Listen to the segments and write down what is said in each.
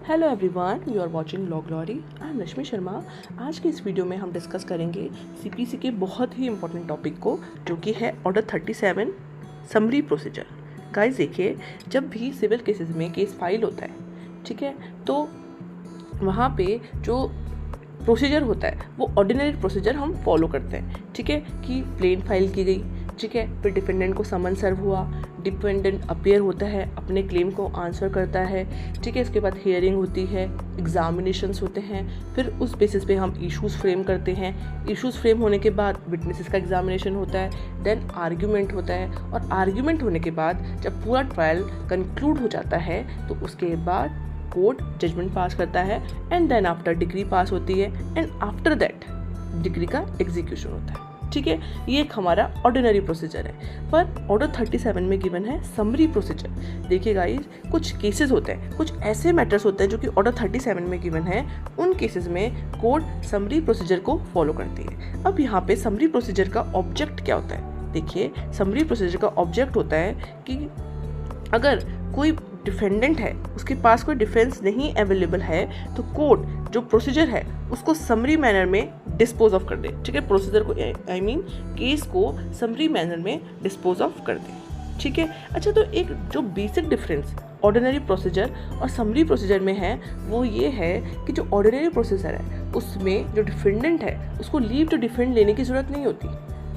Hello everyone, you are watching law glory. I am Rashmi Sharma. आज के इस वीडियो में हम डिस्कस करेंगे सीपीसी के बहुत ही इंपॉर्टेंट टॉपिक को, जो कि है ऑर्डर 37 समरी प्रोसीजर। गाइस देखिए, जब भी सिविल केसेस में केस फाइल होता है, ठीक है, तो वहाँ पे जो प्रोसीजर होता है वो ऑर्डिनरी प्रोसीजर हम फॉलो करते हैं। ठीक है, कि प्लेन फाइल की गई, ठीक है, फिर डिफेंडेंट को समन सर्व हुआ, डिफेंडेंट अपीयर होता है, अपने क्लेम को आंसर करता है, ठीक है, इसके बाद हियरिंग होती है, एग्जामिनेशंस होते हैं, फिर उस बेसिस पे हम इश्यूज़ फ्रेम करते हैं। इश्यूज़ फ्रेम होने के बाद विटनेसेस का एग्जामिनेशन होता है, देन आर्ग्यूमेंट होता है, और आर्ग्यूमेंट होने के बाद जब पूरा ट्रायल कंक्लूड हो जाता है तो उसके बाद कोर्ट जजमेंट पास करता है, एंड देन आफ्टर डिग्री पास होती है, एंड आफ्टर दैट डिग्री का एग्जीक्यूशन होता है। ठीक है, ये एक हमारा ऑर्डिनरी प्रोसीजर है। पर ऑर्डर 37 में गिवन है समरी प्रोसीजर। देखिए गाइस, कुछ केसेस होते हैं, कुछ ऐसे मैटर्स होते हैं जो कि ऑर्डर 37 में गिवन है, उन केसेस में कोर्ट समरी प्रोसीजर को फॉलो करती है। अब यहाँ पे समरी प्रोसीजर का ऑब्जेक्ट क्या होता है? देखिए, समरी प्रोसीजर का ऑब्जेक्ट होता है कि अगर कोई डिफेंडेंट है, उसके पास कोई डिफेंस नहीं अवेलेबल है, तो कोर्ट जो प्रोसीजर है उसको समरी मैनर में डिस्पोज ऑफ कर दे। ठीक है, प्रोसीजर को केस को समरी मैनर में डिस्पोज ऑफ कर दे। ठीक है, अच्छा, तो एक जो बेसिक डिफरेंस ऑर्डिनरी प्रोसीजर और समरी प्रोसीजर में है वो ये है कि जो ऑर्डिनरी प्रोसीजर है उसमें जो डिफेंडेंट है उसको लीव टू डिफेंड लेने की जरूरत नहीं होती।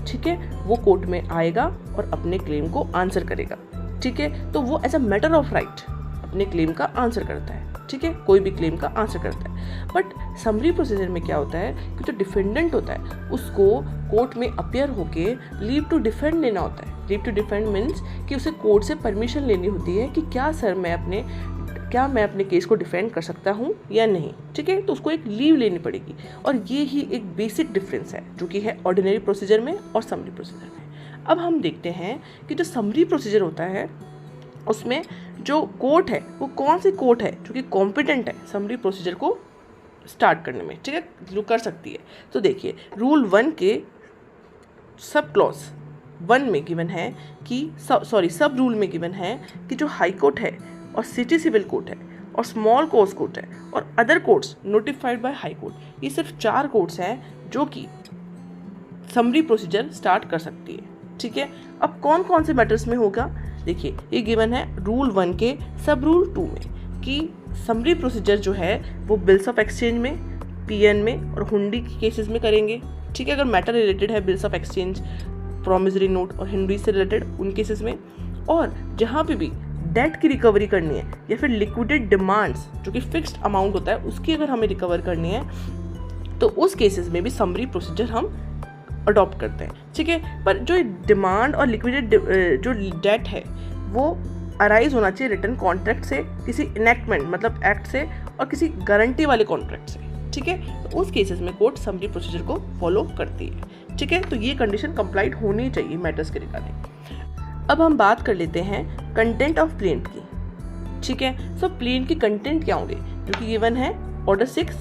ठीक है, वो कोर्ट में आएगा और अपने क्लेम को आंसर करेगा। ठीक है, तो वो as a matter of right अपने क्लेम का आंसर करता है। ठीक है, कोई भी क्लेम का आंसर करता है। बट समरी प्रोसीजर में क्या होता है कि जो डिफेंडेंट होता है उसको कोर्ट में अपियर होके लीव टू डिफेंड लेना होता है। लीव टू डिफेंड मीन्स कि उसे कोर्ट से परमिशन लेनी होती है कि क्या सर मैं अपने केस को डिफेंड कर सकता हूँ या नहीं। ठीक है, तो उसको एक लीव लेनी पड़ेगी, और ये ही एक बेसिक डिफरेंस है जो कि है ऑर्डिनरी प्रोसीजर में और समरी प्रोसीजर में। अब हम देखते हैं कि जो समरी प्रोसीजर होता है उसमें जो कोर्ट है वो कौन सी कोर्ट है जो कि कॉम्पिटेंट है समरी प्रोसीजर को स्टार्ट करने में। ठीक है, जो कर सकती है। तो देखिए, रूल 1 के सब क्लॉज 1 में गिवन है कि सब रूल में गिवन है कि जो हाई कोर्ट है और सिटी सिविल कोर्ट है और स्मॉल कोर्ट कोर्ट है और other courts notified by high court, ये सिर्फ 4 कोर्ट्स हैं जो कि समरी प्रोसीजर स्टार्ट कर सकती है। ठीक है, अब कौन कौन से मैटर्स में होगा? देखिए, ये गिवन है रूल 1 के सब रूल 2 में कि समरी प्रोसीजर जो है वो बिल्स ऑफ एक्सचेंज में, पीएन में और हुंडी के केसेस में करेंगे। ठीक है, अगर मैटर रिलेटेड है bills of exchange, promissory note और हुंडी से रिलेटेड उन केसेस में, और जहाँ पे भी डेट की रिकवरी करनी है या फिर लिक्विडेड डिमांड्स जो कि फिक्स्ड अमाउंट होता है उसकी अगर हमें रिकवर करनी है तो उस केसेस में भी समरी प्रोसीजर हम अडॉप्ट करते हैं। ठीक है, पर जो डिमांड और लिक्विडेड जो डेट है वो अराइज होना चाहिए रिटर्न कॉन्ट्रैक्ट से, किसी इनेक्टमेंट मतलब एक्ट से, और किसी गारंटी वाले कॉन्ट्रैक्ट से। ठीक है, तो उस केसेस में कोर्ट समरी प्रोसीजर को फॉलो करती है। ठीक है, तो ये कंडीशन कंप्लाइड होनी चाहिए मैटर्स के रिगार्डिंग। अब हम बात कर लेते हैं कंटेंट ऑफ प्लेंट की। ठीक है, सो प्लेंट की कंटेंट क्या होंगे जो कि गिवन है ऑर्डर 6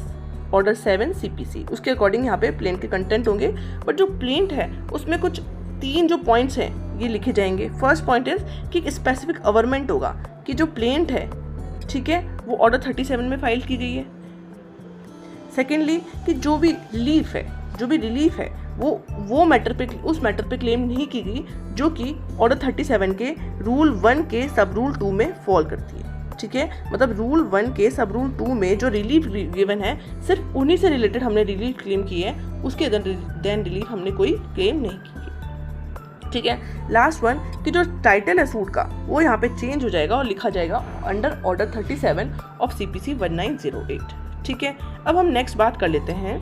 ऑर्डर 7 सीपीसी, उसके अकॉर्डिंग यहाँ पे प्लेंट के कंटेंट होंगे। बट जो प्लेंट है उसमें कुछ 3 जो पॉइंट्स हैं ये लिखे जाएंगे। फर्स्ट पॉइंट इज कि स्पेसिफिक अवरमेंट होगा कि जो प्लेंट है, ठीक है, वो ऑर्डर 37 में फाइल की गई है। सेकेंडली, कि जो भी रिलीफ है वो मैटर पे, उस मैटर पे क्लेम नहीं की गई जो कि ऑर्डर 37 के रूल 1 के सब रूल 2 में फॉल करती है। ठीक है, मतलब रूल 1 के सब रूल 2 में जो रिलीफ गिवन है सिर्फ उन्हीं से रिलेटेड हमने रिलीफ क्लेम की है, उसके देन रिलीफ हमने कोई क्लेम नहीं की है। ठीक है, लास्ट वन कि जो टाइटल है सूट का वो यहाँ पे चेंज हो जाएगा और लिखा जाएगा अंडर ऑर्डर 37 ऑफ सीपीसी 1908। ठीक है, अब हम नेक्स्ट बात कर लेते हैं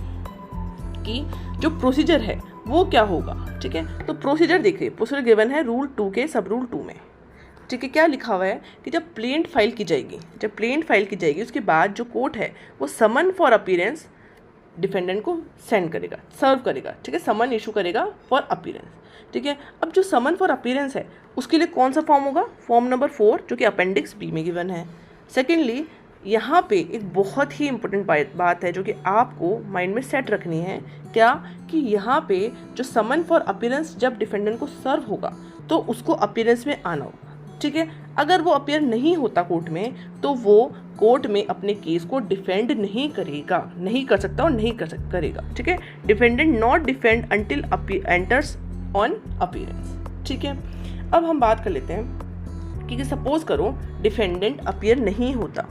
कि जो प्रोसीजर है वो क्या होगा। ठीक है, तो प्रोसीजर देखिए, प्रोसीजर गिवन है रूल 2 के सब रूल 2 में। ठीक है, क्या लिखा हुआ है कि जब प्लेंट फाइल की जाएगी उसके बाद जो कोर्ट है वो समन फॉर अपीयरेंस डिफेंडेंट को सेंड करेगा, सर्व करेगा। ठीक है, समन इशू करेगा फॉर अपीयरेंस। ठीक है, अब जो समन फॉर अपीयरेंस है उसके लिए कौन सा फॉर्म होगा? फॉर्म नंबर 4 जो कि अपेंडिक्स बी में गिवन है। सेकेंडली, यहाँ पे एक बहुत ही इंपॉर्टेंट बात है जो कि आपको माइंड में सेट रखनी है, क्या कि यहाँ पे जो समन फॉर अपीयरेंस जब डिफेंडेंट को सर्व होगा तो उसको अपीयरेंस में आना होगा। ठीक है, अगर वो अपीयर नहीं होता कोर्ट में तो वो कोर्ट में अपने केस को डिफेंड नहीं करेगा, नहीं कर सकता और नहीं करेगा। ठीक है, defendant not defend until enters on appearance. ठीक है, अब हम बात कर लेते हैं कि सपोज करो डिफेंडेंट अपीयर नहीं होता।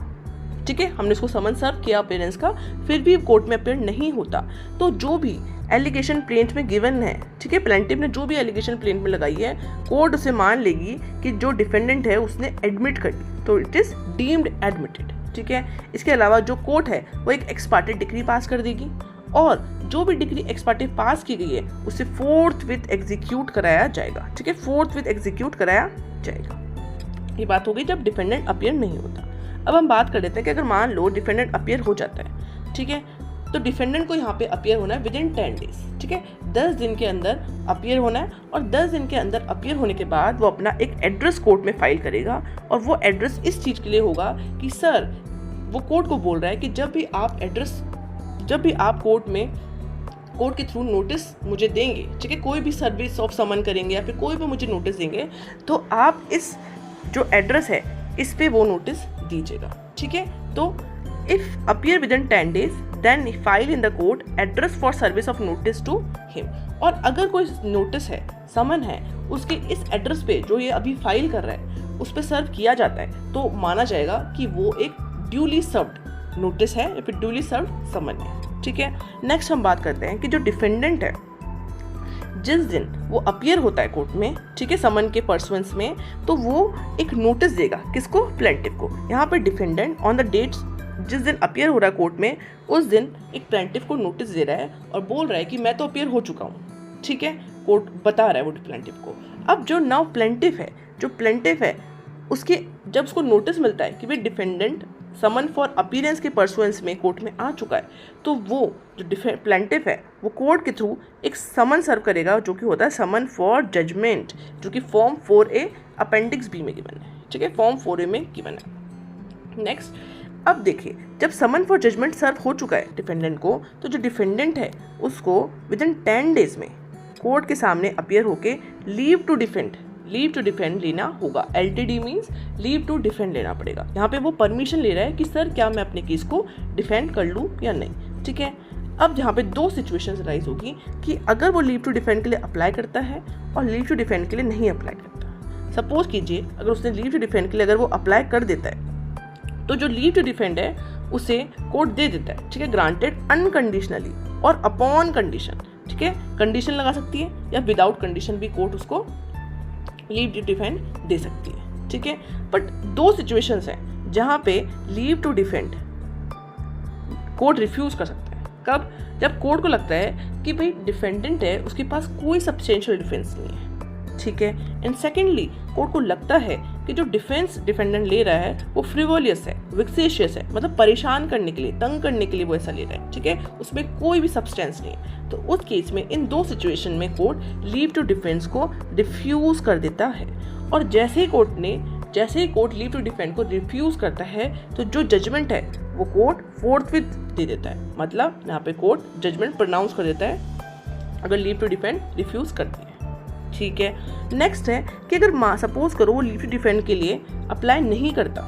ठीक है, हमने उसको समन सर्व किया अपीयरेंस का, फिर भी कोर्ट में अपीयर नहीं होता, तो जो भी एलिगेशन प्लेंट में गिवन है, ठीक है, प्लेंटिव ने जो भी एलिगेशन प्लेंट में लगाई है, कोर्ट उसे मान लेगी कि जो डिफेंडेंट है उसने एडमिट कर दी, तो इट इज डीम्ड एडमिटेड। ठीक है, इसके अलावा जो कोर्ट है वो एक एक्स पार्टी डिक्री पास कर देगी, और जो भी डिग्री एक्स पार्टी पास की गई है उसे फोर्थ विथ एग्जीक्यूट कराया जाएगा। ठीक है, फोर्थ विथ एग्जीक्यूट कराया जाएगा। ये बात हो गई जब डिफेंडेंट अपीयर नहीं होता। अब हम बात कर लेते हैं कि अगर मान लो डिफेंडेंट अपीयर हो जाता है, ठीक है, तो डिफेंडेंट को यहाँ पे अपीयर होना है विद इन 10 डेज। ठीक है, 10 दिन के अंदर अपीयर होना है, और 10 दिन के अंदर अपीयर होने के बाद वो अपना एक एड्रेस कोर्ट में फाइल करेगा, और वो एड्रेस इस चीज़ के लिए होगा कि सर, वो कोर्ट को बोल रहा है कि जब भी आप कोर्ट के थ्रू नोटिस मुझे देंगे, ठीक है, कोई भी सर्विस ऑफ समन करेंगे या फिर कोई भी मुझे नोटिस देंगे, तो आप इस जो एड्रेस है इस पे वो नोटिस दीजिएगा। ठीक है, तो if appear within 10 days then file in the court address for service of notice to him. और अगर कोई नोटिस है, समन है, उसके इस एड्रेस पे जो ये अभी फाइल कर रहा है उस पर सर्व किया जाता है, तो माना जाएगा कि वो एक ड्यूली सर्व्ड नोटिस है या फिर ड्यूली सर्व्ड समन है। ठीक है, नेक्स्ट हम बात करते हैं कि जो डिफेंडेंट है जिस दिन वो अपीयर होता है कोर्ट में, ठीक है, समन के पर्सुएंस में, तो वो एक नोटिस देगा, किसको? प्लेंटिव को। यहाँ पे डिफेंडेंट ऑन द डेट जिस दिन अपीयर हो रहा है कोर्ट में, उस दिन एक प्लेंटिव को नोटिस दे रहा है और बोल रहा है कि मैं तो अपीयर हो चुका हूँ। ठीक है, कोर्ट बता रहा है वो प्लेंटिव को। अब जो नाउ प्लेंटिव है उसके जब उसको नोटिस मिलता है कि भाई डिफेंडेंट समन फॉर अपीयरेंस के पर्सुएंस में कोर्ट में आ चुका है, तो वो जो प्लेंटिव है वो कोर्ट के थ्रू एक समन सर्व करेगा, जो कि होता है समन फॉर जजमेंट, जो कि फॉर्म 4A अपेंडिक्स बी में गिवन है। ठीक है, फॉर्म 4A में गिवन है। नेक्स्ट, अब देखिए, जब समन फॉर जजमेंट सर्व हो चुका है डिफेंडेंट को, तो जो डिफेंडेंट है उसको विद इन 10 डेज में कोर्ट के सामने अपीयर होके लीव टू डिफेंड लेना होगा। LTD means leave to defend लेना पड़ेगा। यहाँ पे वो परमिशन ले रहा है कि सर क्या मैं अपने केस को डिफेंड कर लूँ या नहीं। ठीक है, अब यहाँ पे दो सिचुएशंस राइज होगी कि अगर वो लीव टू डिफेंड के लिए अप्लाई करता है और लीव टू डिफेंड के लिए नहीं अप्लाई करता। सपोज कीजिए अगर उसने लीव टू डिफेंड के लिए अगर वो अप्लाई कर देता है, तो जो लीव टू डिफेंड है उसे कोर्ट दे देता है। ठीक है, ग्रांटेड अनकंडीशनली और अपॉन कंडीशन। ठीक है, कंडीशन लगा सकती है या विदाउट कंडीशन भी कोर्ट उसको लीव टू डिफेंड दे सकती है। ठीक है, बट दो सिचुएशंस हैं जहां पे leave to defend court refuse कर सकता है। कब? जब कोर्ट को लगता है कि भाई डिफेंडेंट है, उसके पास कोई सब्सटेंशियल डिफेंस नहीं है। ठीक है, एंड सेकेंडली कोर्ट को लगता है कि जो डिफेंस डिफेंडेंट ले रहा है वो फ्रिवोलियस है, विक्सेशियस है, मतलब परेशान करने के लिए, तंग करने के लिए वो ऐसा ले रहा है। ठीक है, उसमें कोई भी सब्सटेंस नहीं है, तो उस केस में इन दो सिचुएशन में कोर्ट लीव टू डिफेंस को रिफ्यूज कर देता है। और जैसे ही कोर्ट लीव टू डिफेंड को रिफ्यूज करता है, तो जो जजमेंट है वो कोर्ट फोर्थविथ दे देता है। मतलब यहाँ पे कोर्ट जजमेंट प्रोनाउंस कर देता है अगर लीव टू डिफेंड रिफ्यूज करती है। ठीक है, नेक्स्ट है कि अगर सपोज करो वो लीव टू डिफेंड के लिए अप्लाई नहीं करता,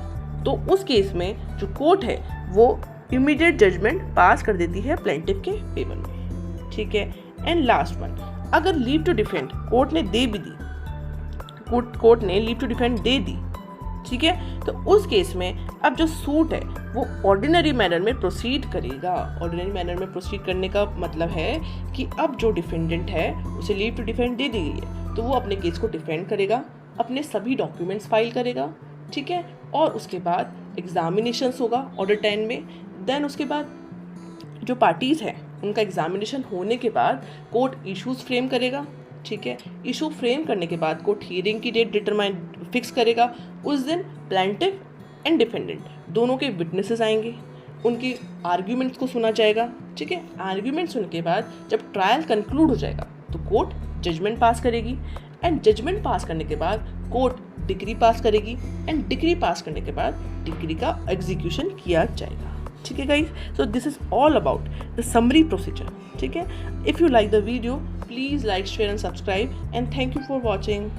तो उस केस में जो कोर्ट है वो इमीडिएट जजमेंट पास कर देती है प्लेंटिव के फेवर में। ठीक है, एंड लास्ट वन, अगर लीव टू डिफेंड कोर्ट ने दे भी दी, कोर्ट ने लीव टू डिफेंड दे दी, ठीक है, तो उस केस में अब जो सूट है वो ऑर्डिनरी मैनर में प्रोसीड करेगा। ऑर्डिनरी मैनर में प्रोसीड करने का मतलब है कि अब जो डिफेंडेंट है उसे लीव टू डिफेंड दे दी गई है, तो वो अपने केस को डिफेंड करेगा, अपने सभी डॉक्यूमेंट्स फाइल करेगा। ठीक है, और उसके बाद एग्जामिनेशंस होगा ऑर्डर 10 में। देन उसके बाद जो पार्टीज हैं उनका एग्जामिनेशन होने के बाद कोर्ट इश्यूज फ्रेम करेगा। ठीक है, इशू फ्रेम करने के बाद कोर्ट हियरिंग की डेट फिक्स करेगा। उस दिन प्लेंटिव एंड डिफेंडेंट दोनों के विटनेसेस आएंगे, उनकी आर्ग्यूमेंट्स को सुना जाएगा। ठीक है, आर्ग्यूमेंट सुनने के बाद जब ट्रायल कंक्लूड हो जाएगा तो कोर्ट जजमेंट पास करेगी, एंड जजमेंट पास करने के बाद कोर्ट डिक्री पास करेगी, एंड डिक्री पास करने के बाद डिक्री का एग्जीक्यूशन किया जाएगा। ठीक है guys, so this is all about the summary procedure. ठीक है, if you like the video please like, share and subscribe, and thank you for watching.